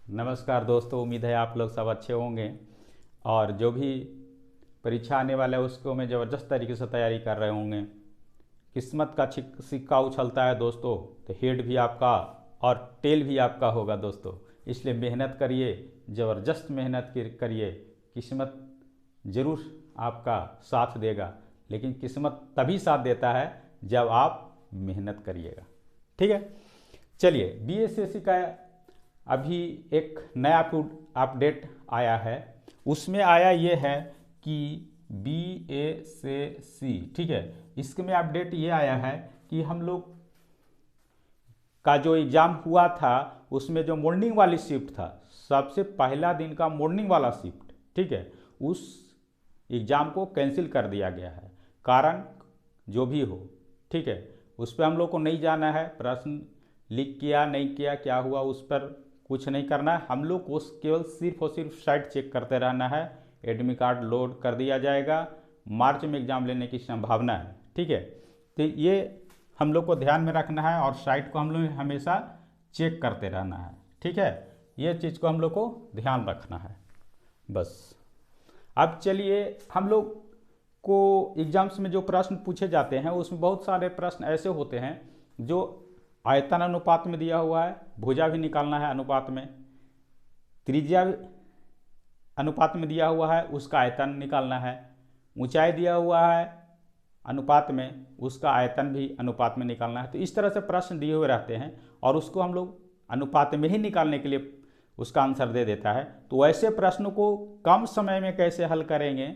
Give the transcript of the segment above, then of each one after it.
नमस्कार दोस्तों, उम्मीद है आप लोग सब अच्छे होंगे और जो भी परीक्षा आने वाला है उसको में ज़बरदस्त तरीके से तैयारी कर रहे होंगे। किस्मत का सिक्का उछलता है दोस्तों, तो हेड भी आपका और टेल भी आपका होगा दोस्तों। इसलिए मेहनत करिए, ज़बरदस्त मेहनत करिए। किस्मत ज़रूर आपका साथ देगा, लेकिन किस्मत तभी साथ देता है जब आप मेहनत करिएगा। ठीक है, चलिए बीएसएससी का अभी एक नया अपडेट आया है। उसमें आया ये है कि बीएसएससी, ठीक है, इसमें अपडेट ये आया है कि हम लोग का जो एग्ज़ाम हुआ था उसमें जो मॉर्निंग वाली शिफ्ट था, सबसे पहला दिन का मॉर्निंग वाला शिफ्ट, ठीक है, उस एग्ज़ाम को कैंसिल कर दिया गया है। कारण जो भी हो, ठीक है, उस पर हम लोग को नहीं जाना है। प्रश्न लीक किया नहीं किया, क्या हुआ, उस पर कुछ नहीं करना है। हम लोग को केवल सिर्फ और सिर्फ साइट चेक करते रहना है। एडमिट कार्ड लोड कर दिया जाएगा। मार्च में एग्ज़ाम लेने की संभावना है। ठीक है, तो ये हम लोग को ध्यान में रखना है और साइट को हम लोग हमेशा चेक करते रहना है। ठीक है, ये चीज़ को हम लोग को ध्यान रखना है बस। अब चलिए, हम लोग को एग्जाम्स में जो प्रश्न पूछे जाते हैं उसमें बहुत सारे प्रश्न ऐसे होते हैं जो आयतन अनुपात में दिया हुआ है, भुजा भी निकालना है अनुपात में, त्रिज्या अनुपात में दिया हुआ है, उसका आयतन निकालना है, ऊंचाई दिया हुआ है अनुपात में, उसका आयतन भी अनुपात में निकालना है। तो इस तरह से प्रश्न दिए हुए रहते हैं और उसको हम लोग अनुपात में ही निकालने के लिए उसका आंसर दे देता है। तो ऐसे प्रश्नों को कम समय में कैसे हल करेंगे,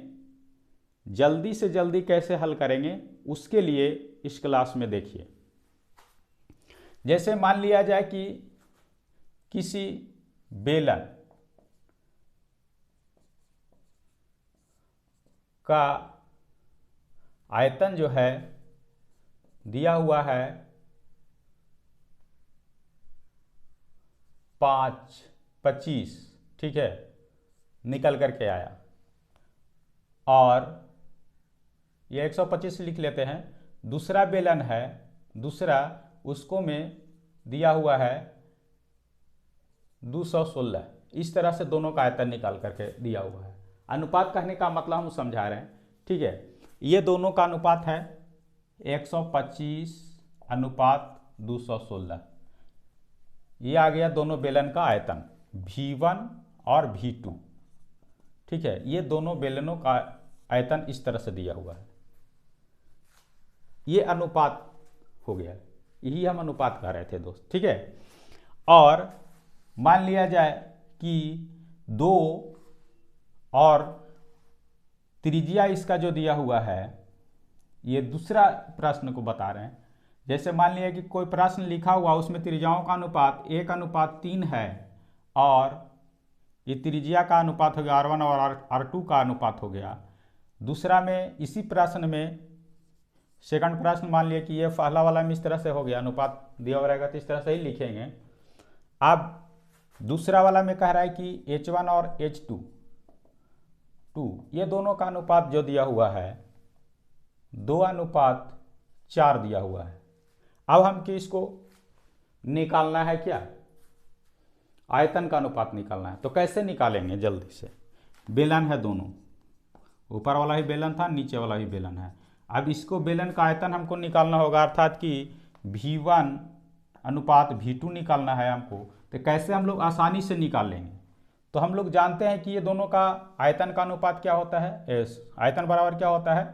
जल्दी से जल्दी कैसे हल करेंगे, उसके लिए इस क्लास में देखिए। जैसे मान लिया जाए कि किसी बेलन का आयतन जो है दिया हुआ है 5/25, ठीक है, निकल करके आया, और ये 125 लिख लेते हैं। दूसरा बेलन है, दूसरा उसको में दिया हुआ है 216। इस तरह से दोनों का आयतन निकाल करके दिया हुआ है। अनुपात कहने का मतलब हम समझा रहे हैं। ठीक है, ये दोनों का अनुपात है 125/216। ये आ गया दोनों बेलन का आयतन V1 और V2। ठीक है, ये दोनों बेलनों का आयतन इस तरह से दिया हुआ है। ये अनुपात हो गया, यही हम अनुपात कह रहे थे दोस्त। ठीक है, और मान लिया जाए कि 2 और त्रिज्या इसका जो दिया हुआ है, ये दूसरा प्रश्न को बता रहे हैं। जैसे मान लिया कि कोई प्रश्न लिखा हुआ उसमें त्रिज्याओं का अनुपात 1:3 है और ये त्रिज्या का अनुपात हो गया R1 और R2 का अनुपात हो गया। दूसरा में इसी प्रश्न में सेकंड प्रश्न मान लिया कि ये पहला वाला में इस तरह से हो गया, अनुपात दिया हुआ रहेगा तो इस तरह से ही लिखेंगे। अब दूसरा वाला में कह रहा है कि H1 और H2 ये दोनों का अनुपात जो दिया हुआ है 2:4 दिया हुआ है। अब हम किसको निकालना है, क्या आयतन का अनुपात निकालना है। तो कैसे निकालेंगे जल्दी से, बेलन है दोनों, ऊपर वाला ही बेलन था, नीचे वाला ही बेलन है। अब इसको बेलन का आयतन हमको निकालना होगा, अर्थात कि V1/V2 निकालना है हमको। तो कैसे हम लोग आसानी से निकाल लेंगे, तो हम लोग जानते हैं कि ये दोनों का आयतन का अनुपात क्या होता है, आयतन बराबर क्या होता है,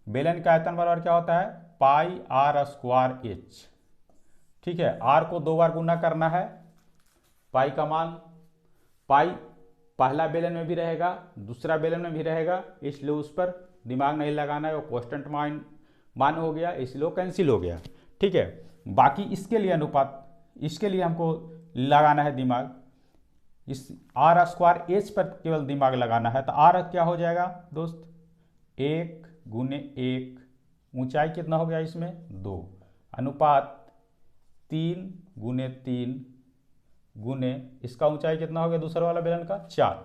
बेलन का आयतन बराबर क्या होता है, πr²h। ठीक है, r को 2 बार गुना करना है, पाई का मान, पाई पहला बेलन में भी रहेगा, दूसरा बेलन में भी रहेगा, इसलिए उस पर दिमाग नहीं लगाना है, वो कांस्टेंट मान हो गया, इसलिए कैंसिल हो गया। ठीक है, बाकी इसके लिए अनुपात, इसके लिए हमको लगाना है दिमाग, इस r² पर केवल दिमाग लगाना है। तो r क्या हो जाएगा दोस्त, 1/1, ऊंचाई कितना हो गया इसमें 2, अनुपात 3/3 गुने इसका ऊंचाई कितना हो गया दूसरा वाला बेलन का 4।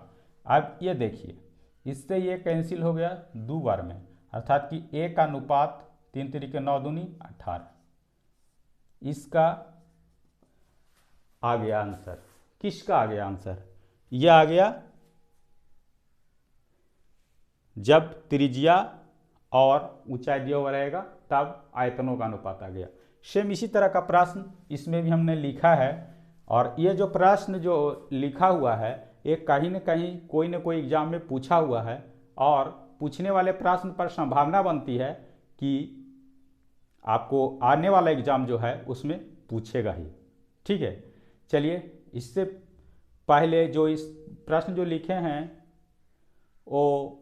अब ये देखिए, इससे ये कैंसिल हो गया 2 बार में, अर्थात कि 1:3 × 9 × 18। इसका आ गया आंसर किसका आ गया आंसर? यह आ गया जब त्रिज्या और ऊंचाई दिया हुआ रहेगा तब आयतनों का अनुपात आ गया। सेम इसी तरह का प्रश्न इसमें भी हमने लिखा है, और ये जो प्रश्न जो लिखा हुआ है ये कहीं न कहीं कोई न कोई एग्जाम में पूछा हुआ है, और पूछने वाले प्रश्न पर संभावना बनती है कि आपको आने वाला एग्जाम जो है उसमें पूछेगा ही। ठीक है, चलिए इससे पहले जो इस प्रश्न जो लिखे हैं वो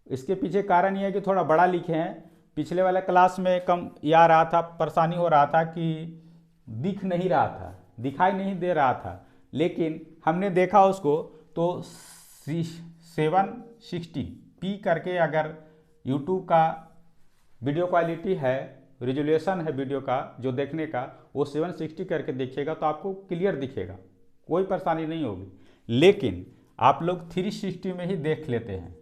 इसके पीछे कारण ये है कि थोड़ा बड़ा लिखे हैं। पिछले वाले क्लास में कम ये आ रहा था, परेशानी हो रहा था कि दिख नहीं रहा था, दिखाई नहीं दे रहा था, लेकिन हमने देखा उसको तो 760p करके अगर YouTube का वीडियो क्वालिटी है, रिजोल्यूशन है वीडियो का जो देखने का, वो 760 करके देखिएगा तो आपको क्लियर दिखेगा, कोई परेशानी नहीं होगी। लेकिन आप लोग 360 में ही देख लेते हैं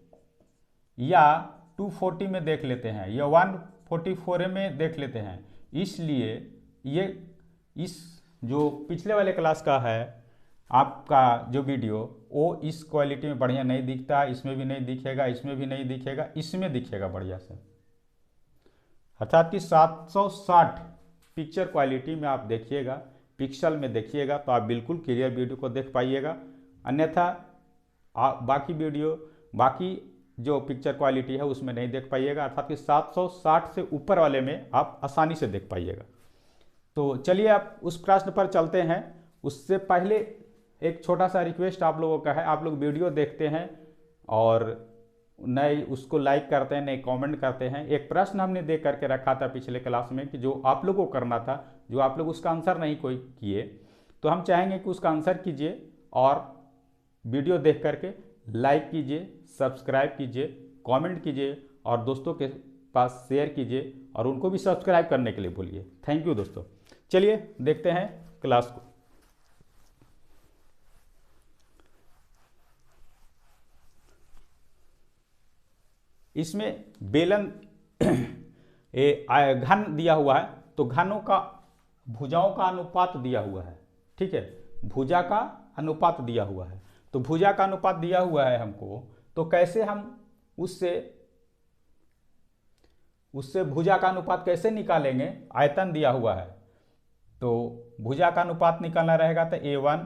या 240 में देख लेते हैं या 144 में देख लेते हैं, इसलिए ये इस जो पिछले वाले क्लास का है आपका जो वीडियो वो इस क्वालिटी में बढ़िया नहीं दिखता, इसमें भी नहीं दिखेगा, इसमें भी नहीं दिखेगा, इसमें दिखेगा बढ़िया से, अर्थात कि 760 पिक्चर क्वालिटी में आप देखिएगा, पिक्सल में देखिएगा तो आप बिल्कुल क्लियर वीडियो को देख पाइएगा। अन्यथा बाकी वीडियो बाकी जो पिक्चर क्वालिटी है उसमें नहीं देख पाइएगा, अर्थात कि 760 से ऊपर वाले में आप आसानी से देख पाइएगा। तो चलिए आप उस प्रश्न पर चलते हैं। उससे पहले एक छोटा सा रिक्वेस्ट आप लोगों का है, आप लोग वीडियो देखते हैं और नए उसको लाइक करते हैं, नए कमेंट करते हैं। एक प्रश्न हमने दे करके रखा था पिछले क्लास में कि जो आप लोगों को करना था, जो आप लोग उसका आंसर नहीं कोई किए, तो हम चाहेंगे कि उसका आंसर कीजिए और वीडियो देख करके लाइक कीजिए, सब्सक्राइब कीजिए, कमेंट कीजिए और दोस्तों के पास शेयर कीजिए और उनको भी सब्सक्राइब करने के लिए बोलिए। थैंक यू दोस्तों। चलिए देखते हैं क्लास को। इसमें बेलन घन दिया हुआ है, तो घनों का भुजाओं का अनुपात दिया हुआ है। ठीक है, भुजा का अनुपात दिया हुआ है, तो भुजा का अनुपात दिया हुआ है हमको, तो कैसे हम उससे भुजा का अनुपात कैसे निकालेंगे? आयतन दिया हुआ है तो भुजा का अनुपात निकालना रहेगा तो A1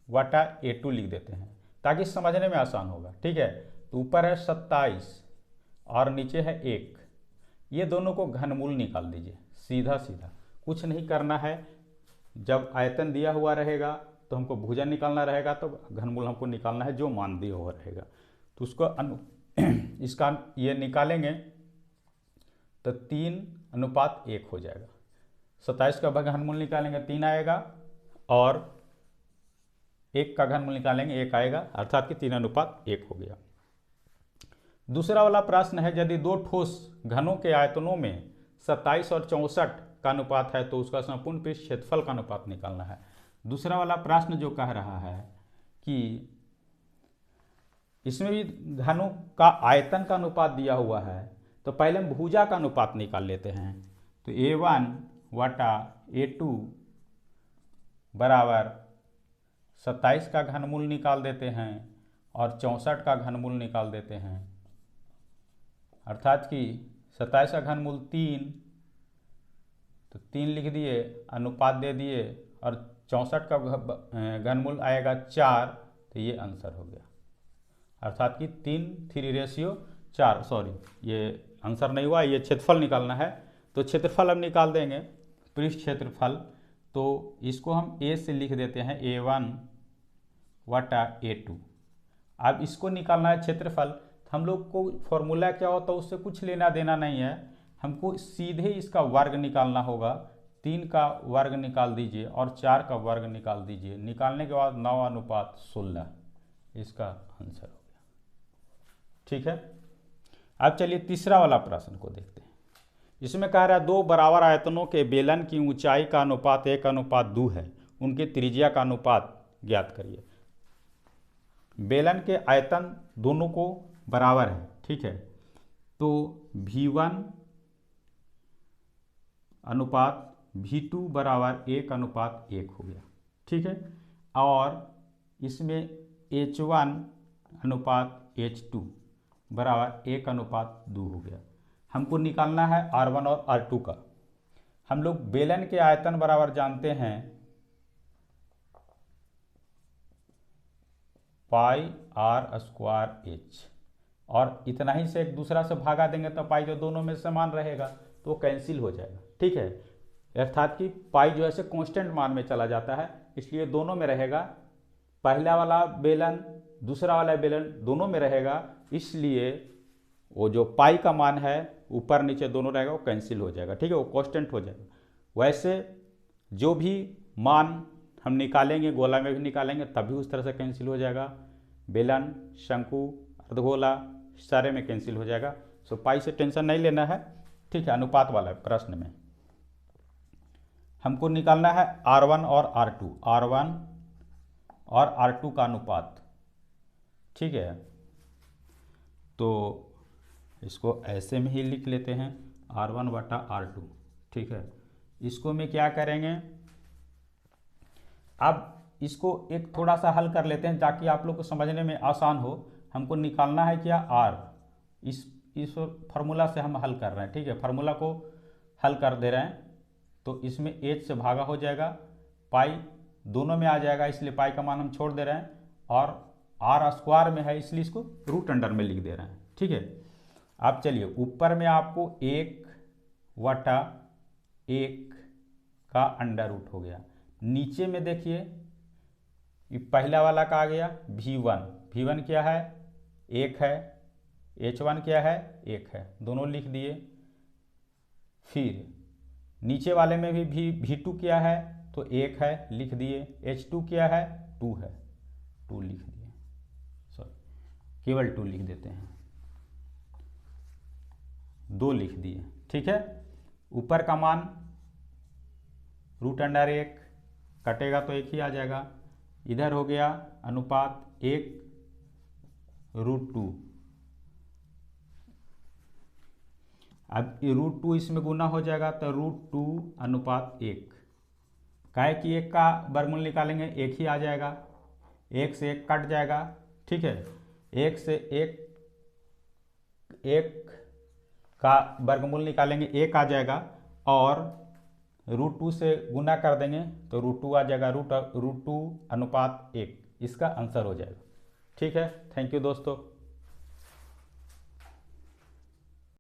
बटा A2 लिख देते हैं ताकि समझने में आसान होगा। ठीक है, तो ऊपर है 27 और नीचे है 1, ये दोनों को घनमूल निकाल दीजिए, सीधा सीधा, कुछ नहीं करना है। जब आयतन दिया हुआ रहेगा तो हमको भुजा निकालना रहेगा, तो घनमूल हमको निकालना है जो मान दिया हुआ रहेगा, तो उसको इसका ये निकालेंगे तो 3:1 हो जाएगा। 27 का घनमूल निकालेंगे 3 आएगा और 1 का घनमूल निकालेंगे 1 आएगा, अर्थात कि 3:1 हो गया। दूसरा वाला प्रश्न है, यदि दो ठोस घनों के आयतनों में 27 और 64 का अनुपात है तो उसका संपूर्ण पृष्ठ क्षेत्रफल का अनुपात निकालना है। दूसरा वाला प्रश्न जो कह रहा है कि इसमें भी घनों का आयतन का अनुपात दिया हुआ है, तो पहले हम भुजा का अनुपात निकाल लेते हैं। तो A1 बटा A2 बराबर 27 का घनमूल निकाल देते हैं और 64 का घनमूल निकाल देते हैं, अर्थात कि 27 का घनमूल 3, तो 3 लिख दिए, अनुपात दे दिए, और 64 का घनमूल आएगा 4, तो ये आंसर हो गया, अर्थात कि 3:4, सॉरी ये आंसर नहीं हुआ, ये क्षेत्रफल निकालना है। तो क्षेत्रफल हम निकाल देंगे, पृष्ठ क्षेत्रफल, तो इसको हम A से लिख देते हैं A1 बटा A2। अब इसको निकालना है क्षेत्रफल, हम लोग को फॉर्मूला क्या होता है उससे कुछ लेना देना नहीं है, हमको सीधे इसका वर्ग निकालना होगा। 3 का वर्ग निकाल दीजिए और 4 का वर्ग निकाल दीजिए, निकालने के बाद 9:16 इसका आंसर हो गया। ठीक है, अब चलिए तीसरा वाला प्रश्न को देखते हैं। इसमें कह रहा है दो बराबर आयतनों के बेलन की ऊंचाई का अनुपात 1:2 है, उनके त्रिज्या का अनुपात ज्ञात करिए। बेलन के आयतन दोनों को बराबर है, ठीक है, तो V1 अनुपात V2 बराबर 1:1 हो गया। ठीक है, और इसमें H1 अनुपात H2 बराबर 1:2 हो गया। हमको निकालना है R1 और R2 का। हम लोग बेलन के आयतन बराबर जानते हैं पाई आर स्क्वायर एच, और इतना ही से एक दूसरा से भागा देंगे तो पाई जो दोनों में समान रहेगा तो कैंसिल हो जाएगा। ठीक है, अर्थात कि पाई जो है से कांस्टेंट मान में चला जाता है, इसलिए दोनों में रहेगा। पहला वाला बेलन दूसरा वाला बेलन दोनों में रहेगा, इसलिए वो जो पाई का मान है ऊपर नीचे दोनों रहेगा, वो कैंसिल हो जाएगा। ठीक है, वो कांस्टेंट हो जाएगा। वैसे जो भी मान हम निकालेंगे गोला में भी निकालेंगे तभी उस तरह से कैंसिल हो जाएगा। बेलन, शंकु, अर्धगोला सारे में कैंसिल हो जाएगा। सो पाई से टेंशन नहीं लेना है। ठीक है, अनुपात वाला प्रश्न में हमको निकालना है R1 और R2, R1 और R2 का अनुपात। ठीक है, तो इसको ऐसे में ही लिख लेते हैं R1/R2। ठीक है, इसको में क्या करेंगे, अब इसको एक थोड़ा सा हल कर लेते हैं ताकि आप लोग को समझने में आसान हो। हमको निकालना है क्या R, इस फार्मूला से हम हल कर रहे हैं। ठीक है, फार्मूला को हल कर दे रहे हैं तो इसमें H से भागा हो जाएगा, पाई दोनों में आ जाएगा, इसलिए पाई का मान हम छोड़ दे रहे हैं, और R स्क्वायर में है इसलिए इसको रूट अंडर में लिख दे रहे हैं। ठीक है, अब चलिए ऊपर में आपको 1/1 का अंडर रूट हो गया, नीचे में देखिए ये पहला वाला का आ गया V1 क्या है 1 है, H1 क्या है 1 है, दोनों लिख दिए। फिर नीचे वाले में भी V2 क्या है तो 1 है, लिख दिए। H2 क्या है 2 है, 2 लिख दिए, सॉरी केवल 2 लिख देते हैं, 2 लिख दिए। ठीक है, ऊपर का मान √1 कटेगा तो 1 ही आ जाएगा। इधर हो गया अनुपात 1/2। अब √2 इसमें गुना हो जाएगा तो √2/1। काहे कि 1 का वर्गमूल निकालेंगे 1 ही आ जाएगा, 1 से 1 कट जाएगा। ठीक है, 1 से 1 का वर्गमूल निकालेंगे 1 आ जाएगा, और √2 से गुना कर देंगे तो √2 आ जाएगा, √2/1 इसका आंसर हो जाएगा। ठीक है, थैंक यू दोस्तों।